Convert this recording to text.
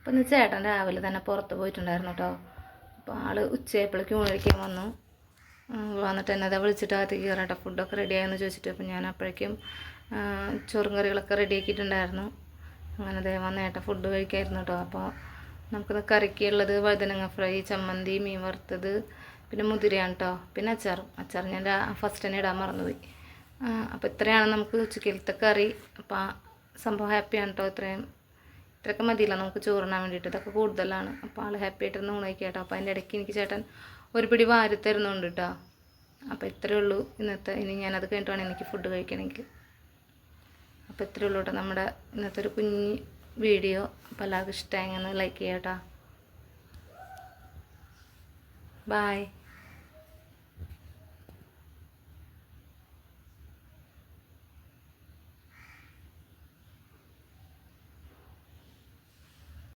അപ്പം ഇന്ന് ചേട്ടൻ രാവിലെ തന്നെ പുറത്ത് പോയിട്ടുണ്ടായിരുന്നു കേട്ടോ. അപ്പോൾ ആൾ ഉച്ചയായപ്പോഴേക്കും ഊണ് കഴിക്കാൻ വന്നു. വന്നിട്ട് എന്നെ വിളിച്ചിട്ട് അകത്തേക്ക് കയറാട്ടോ ഫുഡൊക്കെ റെഡിയായെന്ന് ചോദിച്ചിട്ട്. അപ്പോൾ ഞാൻ അപ്പോഴേക്കും ചോറും കറികളൊക്കെ റെഡിയാക്കിയിട്ടുണ്ടായിരുന്നു. അങ്ങനെ വന്ന ഏട്ടൻ ഫുഡ് കഴിക്കായിരുന്നു കേട്ടോ. അപ്പോൾ നമുക്കിന്ന് കറിക്കുള്ളത് വഴുതനങ്ങ ഫ്രൈ, ചമ്മന്തി, മീൻ വറുത്തത്, പിന്നെ മുതിരയാണ് കേട്ടോ. പിന്നെ അച്ചാർ ഞാൻ ഫസ്റ്റ് തന്നെ ഇടാൻ മറന്നുപോയി. അപ്പോൾ ഇത്രയാണ് നമുക്ക് ഉച്ചക്കലത്തെ കറി. അപ്പോൾ സംഭവം ഹാപ്പിയാണ് കേട്ടോ. ഇത്രയൊക്കെ മതിയില്ല നമുക്ക് ചോറിനാൻ വേണ്ടിയിട്ട്. ഇതൊക്കെ കൂടുതലാണ്. അപ്പോൾ ആൾ ഹാപ്പി ആയിട്ടിരുന്ന് ഊണ് കഴിക്കാം കേട്ടോ. അപ്പോൾ അതിൻ്റെ ഇടയ്ക്ക് എനിക്ക് ചേട്ടൻ ഒരു പിടി വാരി തരുന്നുണ്ട് കേട്ടോ. അപ്പോൾ ഇത്രയേ ഉള്ളൂ ഇന്നത്തെ. ഇനി ഞാനത് കഴിഞ്ഞിട്ട് വേണം എനിക്ക് ഫുഡ് കഴിക്കണമെങ്കിൽ. അപ്പോൾ ഇത്രയേ ഉള്ളൂ കേട്ടോ നമ്മുടെ ഇന്നത്തെ ഒരു കുഞ്ഞ് വീഡിയോ. അപ്പോൾ എല്ലാവർക്കും ഇഷ്ടമായി, അങ്ങനെ ലൈക്ക് ചെയ്യാം കേട്ടോ. ബായ്.